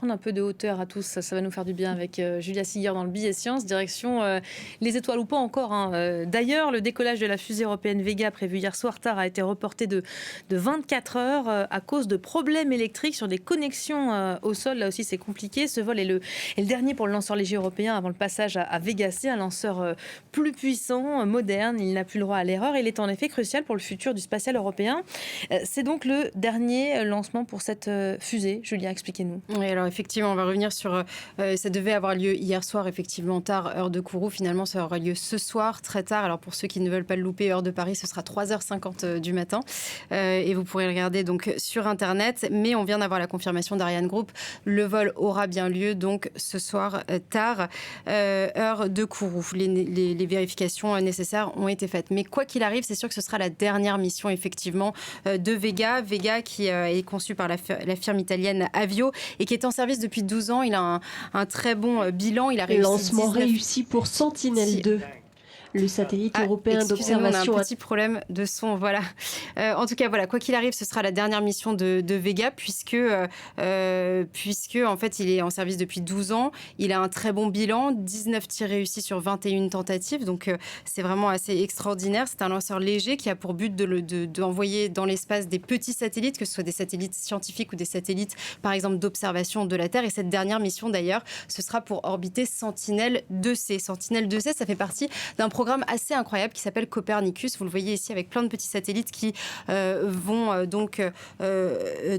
prendre un peu de hauteur à tous. Ça va nous faire du bien avec Julia Siguier dans le Billet Science, direction les étoiles ou pas encore. D'ailleurs, le décollage de la fusée européenne Vega prévu hier soir tard a été reporté de 24 heures à cause de problèmes électriques sur des connexions au sol. Là aussi, c'est compliqué. Ce vol est le dernier pour le lanceur léger européen avant le passage à Vega C, un lanceur plus puissant, moderne. Il n'a plus le droit à l'erreur. Il est en effet crucial pour le futur du spatial européen. C'est donc le dernier lancement pour cette fusée. Julia, expliquez-nous. Oui, alors effectivement, on va revenir sur... ça devait avoir lieu hier soir, effectivement, tard, heure de Kourou. Finalement, ça aura lieu ce soir, très tard. Alors pour ceux qui ne veulent pas le louper, heure de Paris, ce sera 3h50 du matin. Et vous pourrez regarder donc sur Internet. Mais on vient d'avoir la confirmation d'Ariane Group. Le vol aura bien lieu donc ce soir, tard, heure de Kourou. Les vérifications nécessaires ont été faites. Mais quoi qu'il arrive, c'est sûr que ce sera la dernière mission, effectivement, de Vega. Vega qui est conçu par la firme italienne Avio et qui est en service depuis 12 ans. Il a un très bon bilan. Il a réussi Lancement réussi pour Sentinelle-2. Le satellite européen d'observation. On a un petit problème de son, voilà. En tout cas, voilà, quoi qu'il arrive, ce sera la dernière mission de Vega puisque en fait, il est en service depuis 12 ans. Il a un très bon bilan, 19 tirs réussis sur 21 tentatives. Donc, c'est vraiment assez extraordinaire. C'est un lanceur léger qui a pour but d'envoyer dans l'espace des petits satellites, que ce soit des satellites scientifiques ou des satellites, par exemple, d'observation de la Terre. Et cette dernière mission, d'ailleurs, ce sera pour orbiter Sentinelle-2C. Sentinelle-2C, ça fait partie d'un programme assez incroyable qui s'appelle Copernicus. Vous le voyez ici avec plein de petits satellites qui vont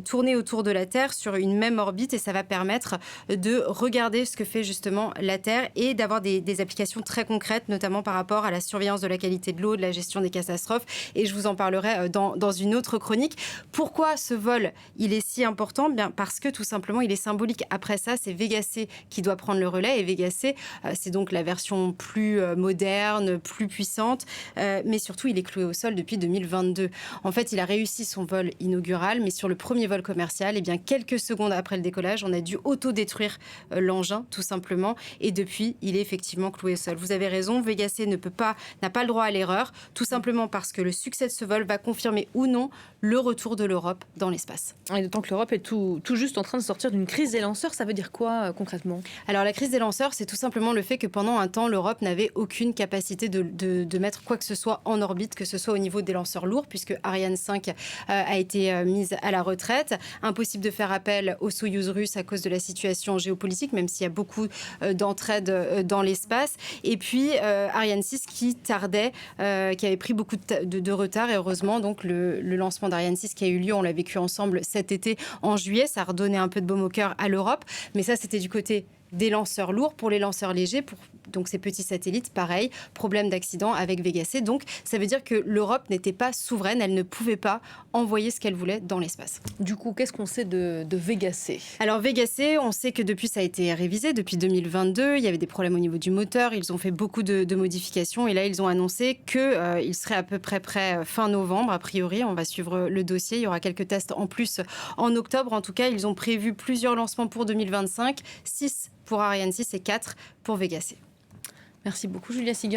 tourner autour de la Terre sur une même orbite et ça va permettre de regarder ce que fait justement la Terre et d'avoir des applications très concrètes, notamment par rapport à la surveillance de la qualité de l'eau, de la gestion des catastrophes. Et je vous en parlerai dans une autre chronique. Pourquoi ce vol, il est si important ? Bien parce que tout simplement, il est symbolique. Après ça, c'est Vega C qui doit prendre le relais et Vega C, c'est donc la version plus moderne, plus puissante, mais surtout il est cloué au sol depuis 2022. En fait, il a réussi son vol inaugural, mais sur le premier vol commercial, quelques secondes après le décollage, on a dû autodétruire l'engin, tout simplement, et depuis, il est effectivement cloué au sol. Vous avez raison, Vega C n'a pas le droit à l'erreur, tout simplement parce que le succès de ce vol va confirmer ou non le retour de l'Europe dans l'espace. Et d'autant que l'Europe est tout juste en train de sortir d'une crise des lanceurs, ça veut dire quoi concrètement ? Alors la crise des lanceurs, c'est tout simplement le fait que pendant un temps, l'Europe n'avait aucune capacité de mettre quoi que ce soit en orbite, que ce soit au niveau des lanceurs lourds, puisque Ariane 5 a été mise à la retraite. Impossible de faire appel aux Soyouz russes à cause de la situation géopolitique, même s'il y a beaucoup d'entraide dans l'espace. Et puis Ariane 6 qui tardait, qui avait pris beaucoup de retard. Et heureusement, donc, le lancement d'Ariane 6 qui a eu lieu, on l'a vécu ensemble cet été en juillet. Ça a redonné un peu de baume au cœur à l'Europe. Mais ça, c'était du côté des lanceurs lourds. Pour les lanceurs légers, donc ces petits satellites, pareil, problème d'accident avec Vega C. Donc ça veut dire que l'Europe n'était pas souveraine, elle ne pouvait pas envoyer ce qu'elle voulait dans l'espace. Du coup, qu'est-ce qu'on sait de Vega C ? Alors Vega C, on sait que depuis ça a été révisé, depuis 2022, il y avait des problèmes au niveau du moteur, ils ont fait beaucoup de modifications et là ils ont annoncé qu'il serait à peu près prêt fin novembre, a priori, on va suivre le dossier, il y aura quelques tests en plus en octobre. En tout cas, ils ont prévu plusieurs lancements pour 2025, 6 pour Ariane 6 et 4 pour Vega C. Merci beaucoup Julia Siguier.